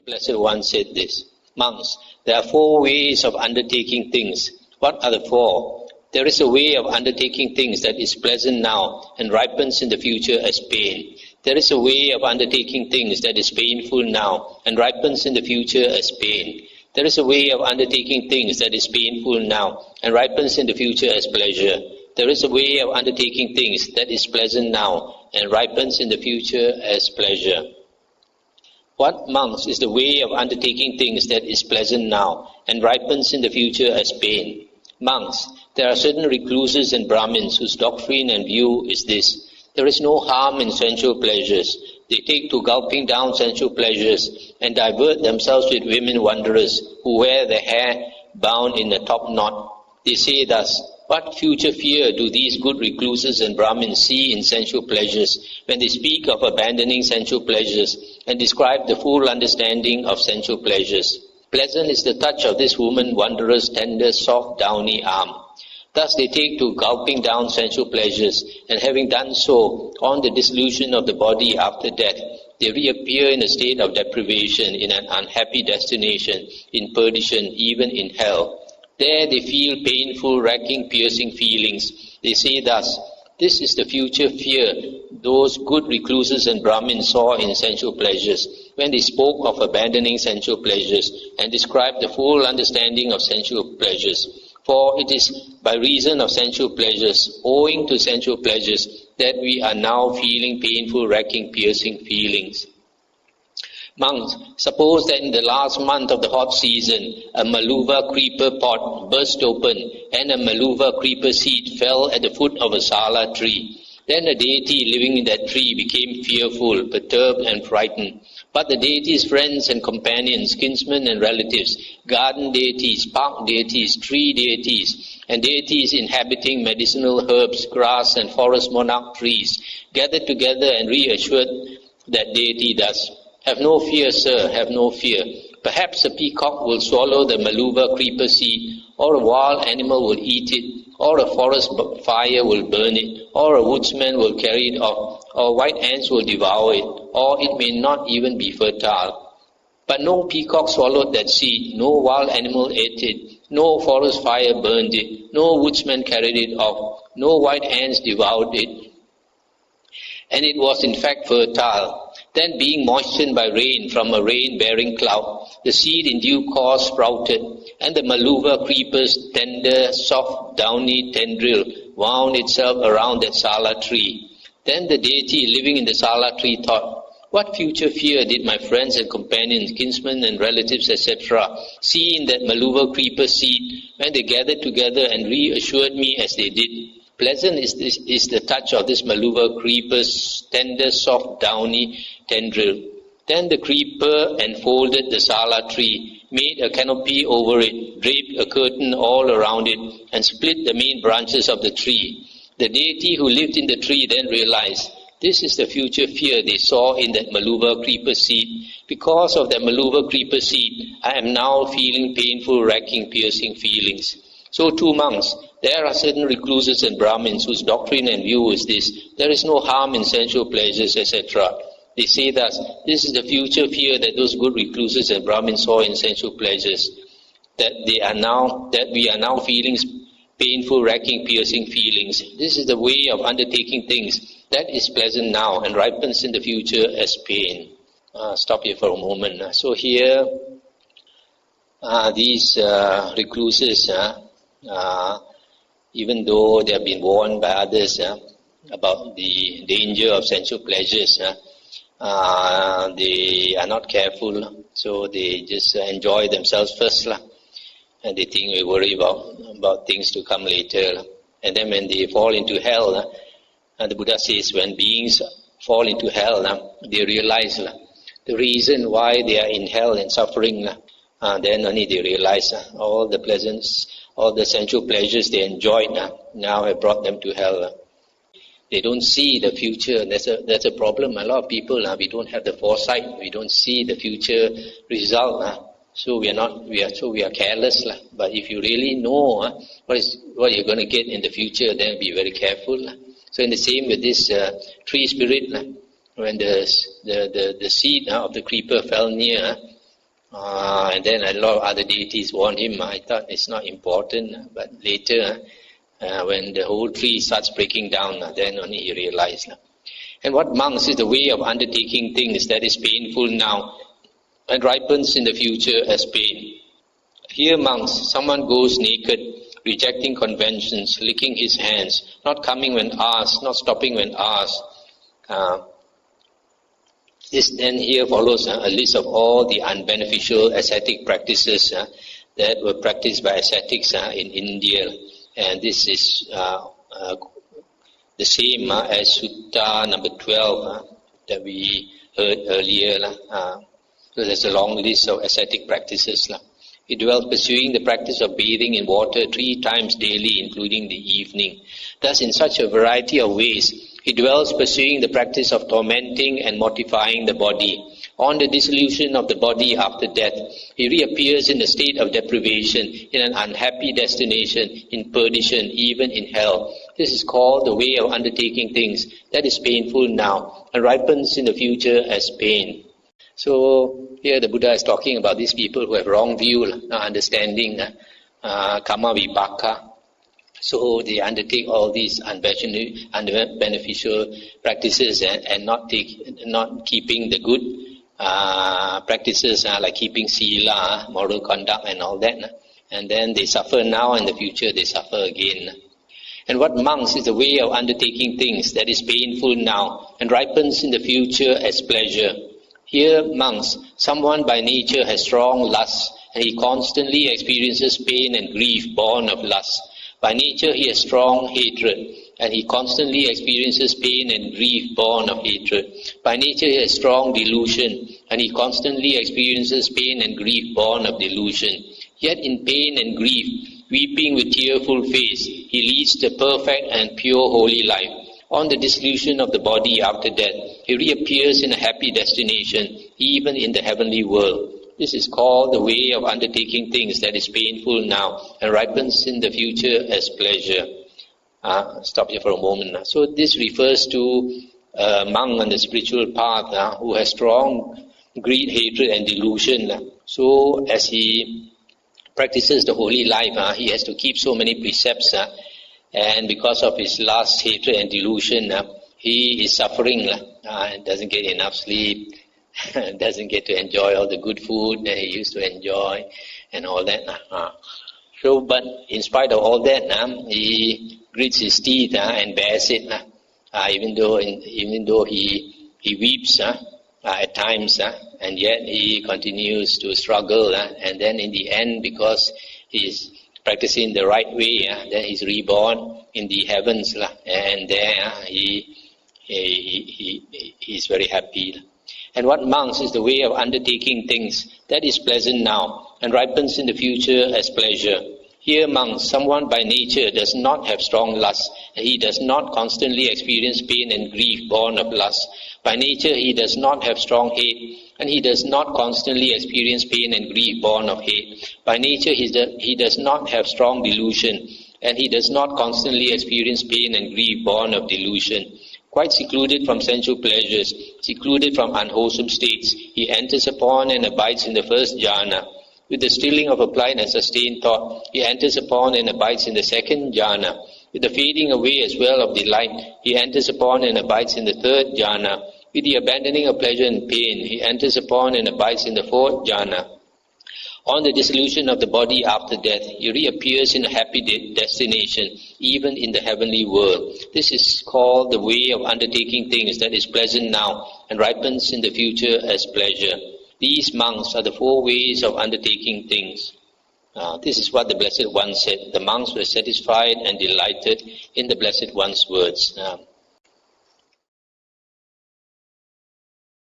Blessed One said this, "Monks, there are 4 ways of undertaking things. What are the 4? There is a way of undertaking things that is pleasant now and ripens in the future as pain. There is a way of undertaking things that is painful now and ripens in the future as pain. There is a way of undertaking things that is painful now and ripens in the future as pleasure. There is a way of undertaking things that is pleasant now and ripens in the future as pleasure." What, monks, is the way of undertaking things that is pleasant now and ripens in the future as pain? Monks, there are certain recluses and Brahmins whose doctrine and view is this: there is no harm in sensual pleasures. They take to gulping down sensual pleasures and divert themselves with women wanderers who wear their hair bound in a top knot. They say thus, "What future fear do these good recluses and Brahmins see in sensual pleasures when they speak of abandoning sensual pleasures and describe the full understanding of sensual pleasures? Pleasant is the touch of this woman wanderer's tender, soft, downy arm." Thus they take to gulping down sensual pleasures, and having done so, on the dissolution of the body after death, they reappear in a state of deprivation, in an unhappy destination, in perdition, even in hell. There they feel painful, racking, piercing feelings. They say thus, "This is the future fear those good recluses and Brahmins saw in sensual pleasures, when they spoke of abandoning sensual pleasures and described the full understanding of sensual pleasures. For it is by reason of sensual pleasures, owing to sensual pleasures, that we are now feeling painful, racking, piercing feelings." Monks, suppose that in the last month of the hot season, a Maluva creeper pot burst open and a Maluva creeper seed fell at the foot of a sala tree. Then a deity living in that tree became fearful, perturbed and frightened. But the deity's friends and companions, kinsmen and relatives, garden deities, park deities, tree deities, and deities inhabiting medicinal herbs, grass and forest monarch trees, gathered together and reassured that deity thus, "Have no fear, sir, have no fear. Perhaps a peacock will swallow the Maluva creeper seed, or a wild animal will eat it, or a forest fire will burn it, or a woodsman will carry it off, or white ants will devour it, or it may not even be fertile." But no peacock swallowed that seed, no wild animal ate it, no forest fire burned it, no woodsman carried it off, no white ants devoured it, and it was in fact fertile. Then, being moistened by rain from a rain-bearing cloud, the seed in due course sprouted, and the Maluva creeper's tender, soft, downy tendril wound itself around that sala tree. Then the deity living in the sala tree thought, "What future fear did my friends and companions, kinsmen and relatives, etc., see in that Maluva creeper seed when they gathered together and reassured me as they did? Pleasant is the touch of this Maluva creeper's tender, soft, downy tendril." Then the creeper enfolded the sala tree, made a canopy over it, draped a curtain all around it, and split the main branches of the tree. The deity who lived in the tree then realized, this is the future fear they saw in that Maluva creeper seed. Because of that Maluva creeper seed, I am now feeling painful, racking, piercing feelings. So too, monks, there are certain recluses and Brahmins whose doctrine and view is this: there is no harm in sensual pleasures, etc. They say thus, this is the future fear that those good recluses and Brahmins saw in sensual pleasures, that we are now feeling painful, racking, piercing feelings. This is the way of undertaking things that is pleasant now and ripens in the future as pain. Stop here for a moment. So here, these recluses, even though they have been warned by others about the danger of sensual pleasures, they are not careful, so they just enjoy themselves first, and they think we worry about things to come later. And then when they fall into hell, the Buddha says when beings fall into hell, they realize the reason why they are in hell and suffering. Then only they realize all the pleasance, all the sensual pleasures they enjoyed now have brought them to hell. They don't see the future. That's a problem. A lot of people, we don't have the foresight. We don't see the future result. So we are careless. But if you really know what you're going to get in the future, then be very careful. So in the same with this tree spirit, when the seed of the creeper fell near, And then a lot of other deities warned him. I thought it's not important, but later, when the whole tree starts breaking down, then only he realized. And what monks is the way of undertaking things that is painful now and ripens in the future as pain. Here, monks, someone goes naked, rejecting conventions, licking his hands, not coming when asked, not stopping when asked. This then here follows a list of all the unbeneficial ascetic practices that were practiced by ascetics in India. And this is the same as Sutta number 12 that we heard earlier. So there's a long list of ascetic practices. He dwells pursuing the practice of bathing in water 3 times daily, including the evening. Thus, in such a variety of ways, he dwells pursuing the practice of tormenting and mortifying the body. On the dissolution of the body after death, he reappears in a state of deprivation, in an unhappy destination, in perdition, even in hell. This is called the way of undertaking things that is painful now and ripens in the future as pain. So here the Buddha is talking about these people who have wrong view, not understanding karma vipaka. So they undertake all these unbeneficial practices and not keeping the good practices like keeping sila, moral conduct and all that. And then they suffer now, and in the future they suffer again. And what monks is the way of undertaking things that is painful now and ripens in the future as pleasure. Here, monks, someone by nature has strong lust, and he constantly experiences pain and grief born of lust. By nature he has strong hatred, and he constantly experiences pain and grief born of hatred. By nature he has strong delusion, and he constantly experiences pain and grief born of delusion. Yet in pain and grief, weeping with tearful face, he leads the perfect and pure holy life. On the dissolution of the body after death, he reappears in a happy destination, even in the heavenly world. This is called the way of undertaking things that is painful now and ripens in the future as pleasure. Stop here for a moment. So this refers to a monk on the spiritual path who has strong greed, hatred and delusion. So as he practices the holy life, he has to keep so many precepts, and because of his lust, hatred and delusion, he is suffering, doesn't get enough sleep, doesn't get to enjoy all the good food that he used to enjoy and all that. So, but in spite of all that, he grits his teeth and bears it, even though he weeps at times, and yet he continues to struggle, and then in the end, because he's practicing the right way, then he's reborn in the heavens, and there he's very happy. And what monks is the way of undertaking things that is pleasant now and ripens in the future as pleasure. Here, monks, someone by nature does not have strong lust, and he does not constantly experience pain and grief born of lust. By nature, he does not have strong hate, and he does not constantly experience pain and grief born of hate. By nature, he does not have strong delusion, and he does not constantly experience pain and grief born of delusion. Quite secluded from sensual pleasures, secluded from unwholesome states, he enters upon and abides in the first jhana. With the stilling of applied and sustained thought, he enters upon and abides in the second jhana. With the fading away as well of delight, he enters upon and abides in the third jhana. With the abandoning of pleasure and pain, he enters upon and abides in the fourth jhana. On the dissolution of the body after death, he reappears in a happy destination, even in the heavenly world. This is called the way of undertaking things that is pleasant now and ripens in the future as pleasure. These monks are the 4 ways of undertaking things. This is what the Blessed One said. The monks were satisfied and delighted in the Blessed One's words.